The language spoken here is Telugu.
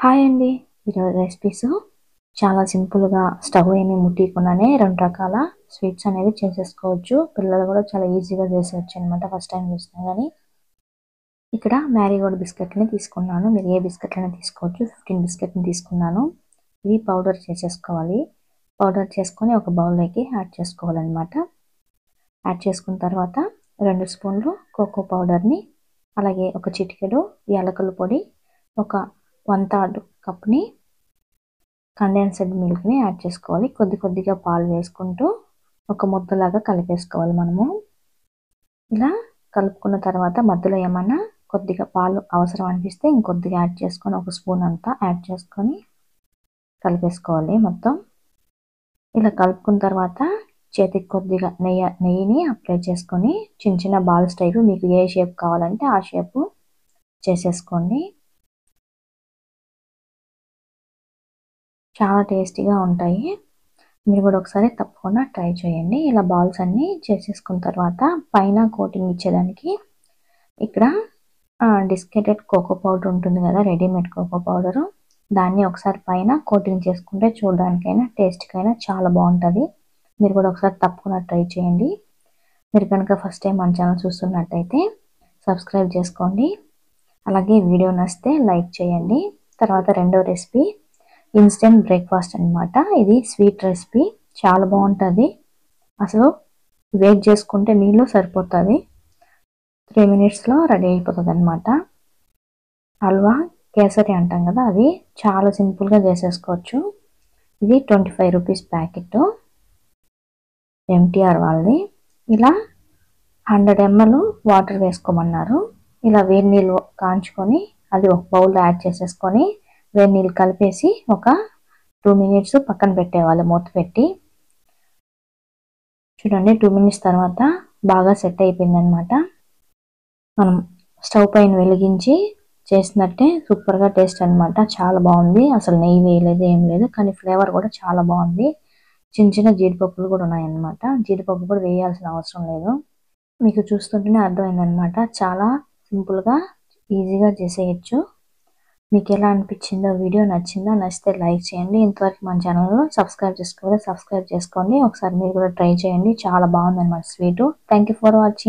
హాయ్ అండి. ఈరోజు రెసిపీస్ చాలా సింపుల్‌గా స్టవ్ ఏమి ముట్టియకుండానే 2 రకాల స్వీట్స్ అనేవి చేసేసుకోవచ్చు. పిల్లలు కూడా చాలా ఈజీగా చేసేయొచ్చనమాట ఫస్ట్ టైం చేసినా గానీ. ఇక్కడ మ్యారీగోల్డ్ బిస్కెట్‌ని తీసుకున్నాను. మీరు ఏ బిస్కెట్లైనా తీసుకోవచ్చు. 15 బిస్కెట్‌ని తీసుకున్నాను. ఇవి పౌడర్ చేసేసుకోవాలి. పౌడర్ చేసుకొని ఒక బౌల్‌లోకి యాడ్ చేసుకోవాలనమాట. యాడ్ చేసుకున్న తర్వాత 2 స్పూన్లు కోకో పౌడర్‌ని, అలాగే ఒక చిటికెడు యాలకుల పొడి, ఒక 1/3 కప్‌ని కండెన్స్డ్ మిల్క్‌ని యాడ్ చేసుకోవాలి. కొద్ది కొద్దిగా పాలు వేసుకుంటూ ఒక ముద్దలాగా కలిపేసుకోవాలి మనము. ఇలా కలుపుకున్న తర్వాత మధ్యలో ఏమన్నా కొద్దిగా పాలు అవసరం అనిపిస్తే ఇంకొద్దిగా యాడ్ చేసుకొని ఒక స్పూన్ అంతా యాడ్ చేసుకొని కలిపేసుకోవాలి మొత్తం. ఇలా కలుపుకున్న తర్వాత చేతికి కొద్దిగా నెయ్యిని అప్లై చేసుకొని చిన్న చిన్న బాల్స్ టైపు మీకు ఏ షేప్ కావాలంటే ఆ షేపు చేసేసుకోండి. చాలా టేస్టీగా ఉంటాయి. మీరు కూడా ఒకసారి తప్పకుండా ట్రై చేయండి. ఇలా బాల్స్ అన్నీ చేసేసుకున్న తర్వాత పైన కోటింగ్ ఇచ్చేదానికి ఇక్కడ డిస్కెటెడ్ కోకో పౌడర్ ఉంటుంది కదా, రెడీమేడ్ కోకో పౌడరు. దాన్ని ఒకసారి పైన కోటింగ్ చేసుకుంటే చూడడానికైనా టేస్ట్కైనా చాలా బాగుంటుంది. మీరు కూడా ఒకసారి తప్పకుండా ట్రై చేయండి. మీరు కనుక ఫస్ట్ టైం మన ఛానల్ చూస్తున్నట్టయితే సబ్స్క్రైబ్ చేసుకోండి. అలాగే వీడియో నచ్చితే లైక్ చేయండి. తర్వాత రెండో రెసిపీ ఇన్స్టెంట్ బ్రేక్ఫాస్ట్ అనమాట. ఇది స్వీట్ రెసిపీ, చాలా బాగుంటుంది. అసలు వెయిట్ చేసుకుంటే నీళ్ళు సరిపోతుంది. 3 మినిట్స్లో రెడీ అయిపోతుంది అనమాట. హల్వా కేసరి అంటాం కదా, అది చాలా సింపుల్గా చేసేసుకోవచ్చు. ఇది 25 రూపీస్ ప్యాకెట్, ఎంటీఆర్ వాళ్ళది. ఇలా 100 ml వాటర్ వేసుకోమన్నారు. ఇలా వేడి నీళ్ళు కాంచుకొని అది ఒక బౌల్లో యాడ్ చేసేసుకొని వేడి నీళ్ళు కలిపేసి ఒక 2 మినిట్స్ పక్కన పెట్టేవాళ్ళు మూత పెట్టి. చూడండి 2 మినిట్స్ తర్వాత బాగా సెట్ అయిపోయిందనమాట. మనం స్టవ్ పైన వెలిగించి చేసినట్టే సూపర్గా టేస్ట్ అనమాట. చాలా బాగుంది. అసలు నెయ్యి వేయలేదు, ఏం లేదు, కానీ ఫ్లేవర్ కూడా చాలా బాగుంది. చిన్న చిన్న జీడిపప్పులు కూడా ఉన్నాయన్నమాట. జీడిపప్పు కూడా వేయాల్సిన అవసరం లేదు. మీకు చూస్తుంటేనే అర్థమైందనమాట. చాలా సింపుల్గా ఈజీగా చేసేయచ్చు. మీకు ఎలా అనిపించిందో, వీడియో నచ్చిందా? నచ్చితే లైక్ చేయండి. ఇంతవరకు మన ఛానల్లో సబ్స్క్రైబ్ చేసుకోండి. ఒకసారి మీరు కూడా ట్రై చేయండి. చాలా బాగుందన్నమాట sweet. Thank you for watching.